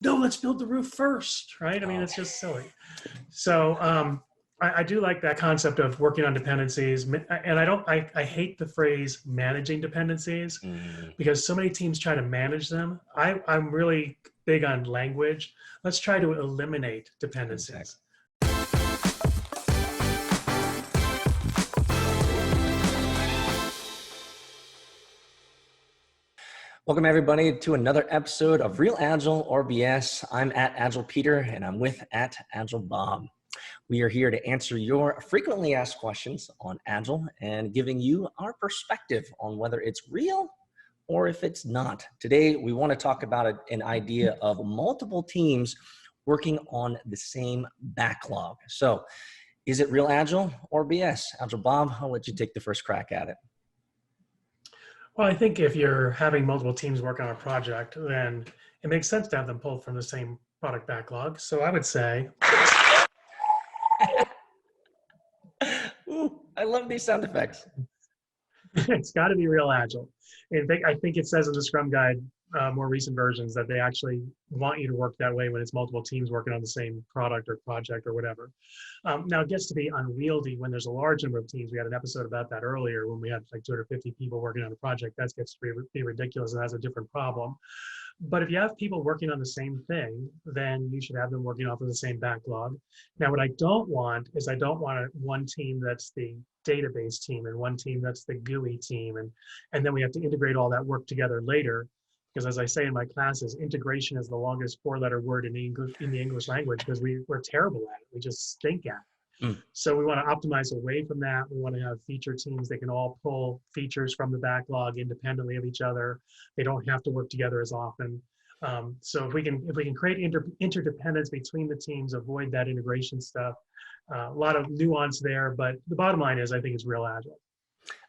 no, let's build the roof first, right? I mean, it's just silly. So I do like that concept of working on dependencies, and I hate the phrase managing dependencies because so many teams try to manage them. I'm really big on language. Let's try to eliminate dependencies. Exactly. Welcome everybody to another episode of Real Agile or BS. I'm at Agile Peter and I'm with at Agile Bob. We are here to answer your frequently asked questions on Agile and giving you our perspective on whether it's real or if it's not. Today, we want to talk about an idea of multiple teams working on the same backlog. So is it real Agile or BS? Agile Bob, I'll let you take the first crack at it. Well, I think if you're having multiple teams work on a project, then it makes sense to have them pulled from the same product backlog. So I would say... Ooh, I love these sound effects. It's got to be real Agile. In fact, I think it says in the Scrum Guide, more recent versions, that they actually want you to work that way when it's multiple teams working on the same product or project or whatever. Now, it gets to be unwieldy when there's a large number of teams. We had an episode about that earlier when we had like 250 people working on a project. That gets to be ridiculous, and that's a different problem. But if you have people working on the same thing, then you should have them working off of the same backlog. Now, what I don't want is one team that's the database team and one team that's the GUI team. And then we have to integrate all that work together later. Because as I say in my classes, integration is the longest four-letter word in the English language because we're terrible at it. We just stink at it. So we want to optimize away from that. We want to have feature teams. They can all pull features from the backlog independently of each other. They don't have to work together as often. So if we can create interdependence between the teams, avoid that integration stuff, a lot of nuance there. But the bottom line is, I think it's real Agile.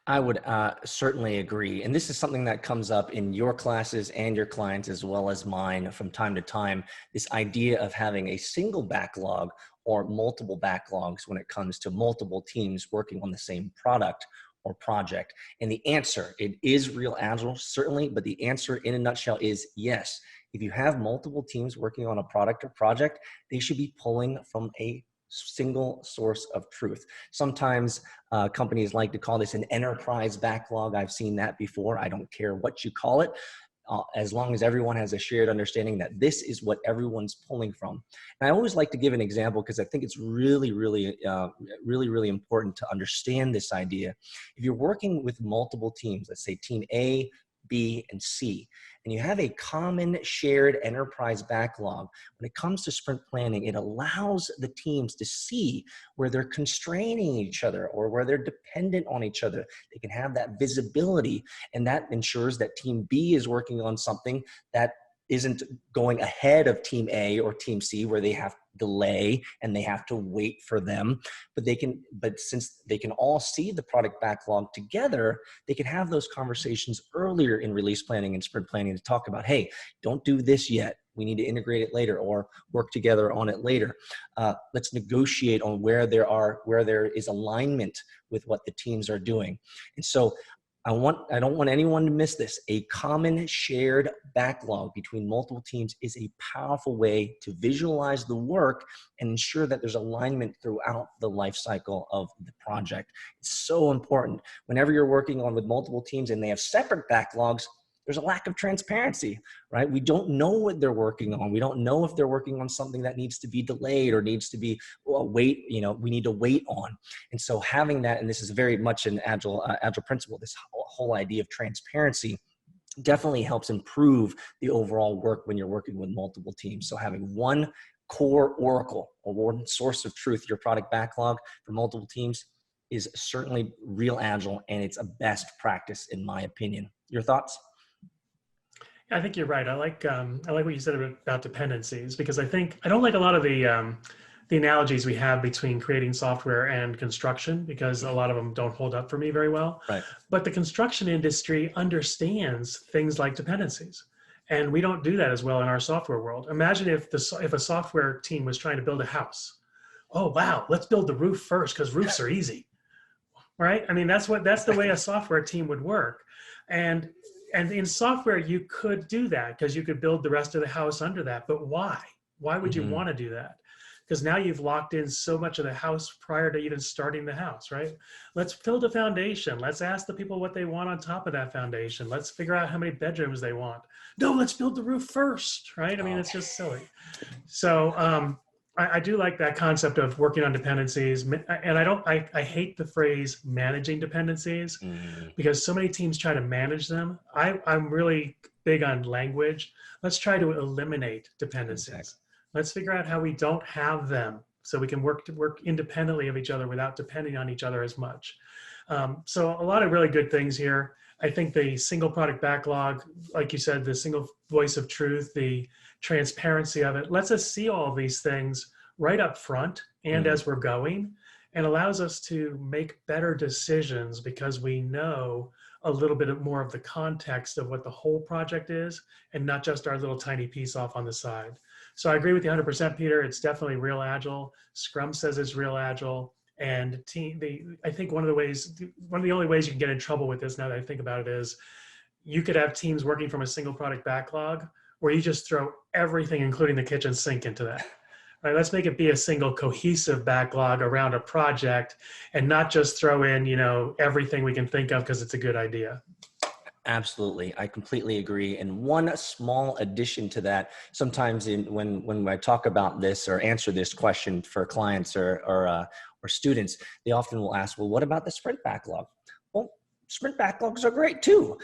I would certainly agree. And this is something that comes up in your classes and your clients as well as mine from time to time, this idea of having a single backlog or multiple backlogs when it comes to multiple teams working on the same product or project. And the answer, it is real Agile, certainly, but the answer in a nutshell is yes. If you have multiple teams working on a product or project, they should be pulling from a single source of truth. Sometimes companies like to call this an enterprise backlog. I've seen that before. I don't care what you call it, as long as everyone has a shared understanding that this is what everyone's pulling from. And I always like to give an example because I think it's really important to understand this idea. If you're working with multiple teams, let's say team A, B, and C, and you have a common shared enterprise backlog, when it comes to sprint planning, it allows the teams to see where they're constraining each other or where they're dependent on each other. They can have that visibility, and that ensures that team B is working on something that isn't going ahead of team A or team C where they have delay and they have to wait for them, but since they can all see the product backlog together, they can have those conversations earlier in release planning and sprint planning to talk about, hey, don't do this yet. We need to integrate it later or work together on it later. Let's negotiate on where there is alignment with what the teams are doing. And so I don't want anyone to miss this. A common shared backlog between multiple teams is a powerful way to visualize the work and ensure that there's alignment throughout the life cycle of the project. It's so important. Whenever you're working on with multiple teams and they have separate backlogs, there's a lack of transparency, right? We don't know what they're working on. We don't know if they're working on something that needs to be delayed or needs to be we need to wait on. And so having that, and this is very much an agile principle, this whole idea of transparency definitely helps improve the overall work when you're working with multiple teams. So having one core oracle or one source of truth, your product backlog for multiple teams is certainly real Agile, and it's a best practice in my opinion. Your thoughts? I think you're right. I like what you said about dependencies, because I don't like a lot of the analogies we have between creating software and construction, because a lot of them don't hold up for me very well. Right. But the construction industry understands things like dependencies, and we don't do that as well in our software world. Imagine if a software team was trying to build a house. Oh wow, let's build the roof first because roofs are easy, right? I mean, that's the way a software team would work. And And in software, you could do that because you could build the rest of the house under that. But why? Why would you want to do that? Because now you've locked in so much of the house prior to even starting the house, right? Let's build a foundation. Let's ask the people what they want on top of that foundation. Let's figure out how many bedrooms they want. No, let's build the roof first, right? I mean, it's just silly. So I do like that concept of working on dependencies. And I hate the phrase managing dependencies because so many teams try to manage them. I'm really big on language. Let's try to eliminate dependencies. Exactly. Let's figure out how we don't have them so we can work independently of each other without depending on each other as much. So a lot of really good things here. I think the single product backlog, like you said, the single voice of truth, the transparency of it, lets us see all of these things right up front and as we're going, and allows us to make better decisions because we know a little bit more of the context of what the whole project is and not just our little tiny piece off on the side. So I agree with you 100%, Peter. It's definitely real agile. Scrum says it's real agile. And I think one of the only ways you can get in trouble with this, now that I think about it, is you could have teams working from a single product backlog where you just throw everything, including the kitchen sink, into that. Right, let's make it be a single cohesive backlog around a project and not just throw in, everything we can think of because it's a good idea. Absolutely. I completely agree. And one small addition to that, sometimes when I talk about this or answer this question for clients or students, they often will ask, well, what about the sprint backlog? Well, sprint backlogs are great too.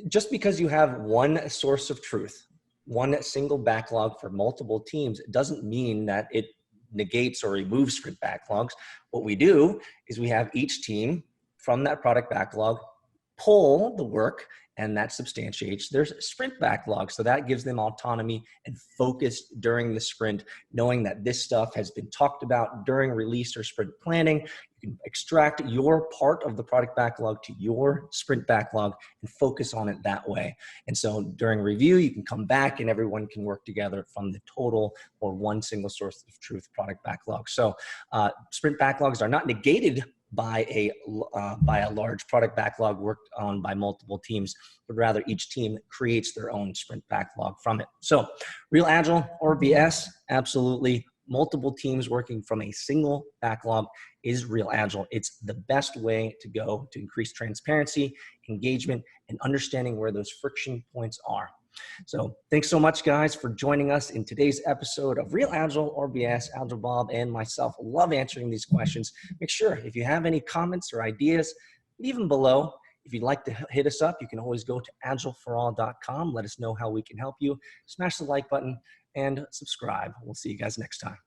Just because you have one source of truth, one single backlog for multiple teams, doesn't mean that it negates or removes sprint backlogs. What we do is we have each team from that product backlog pull the work, and that substantiates their sprint backlog. So that gives them autonomy and focus during the sprint, knowing that this stuff has been talked about during release or sprint planning. You can extract your part of the product backlog to your sprint backlog and focus on it that way. And so during review, you can come back and everyone can work together from the total or one single source of truth product backlog. So sprint backlogs are not negated by a large product backlog worked on by multiple teams, but rather each team creates their own sprint backlog from it. So real agile or BS, absolutely. Multiple teams working from a single backlog is real agile. It's the best way to go to increase transparency, engagement, and understanding where those friction points are. So thanks so much, guys, for joining us in today's episode of Real Agile or BS. Agile Bob and myself love answering these questions. Make sure if you have any comments or ideas, leave them below. If you'd like to hit us up, you can always go to agileforall.com. Let us know how we can help you. Smash the like button and subscribe. We'll see you guys next time.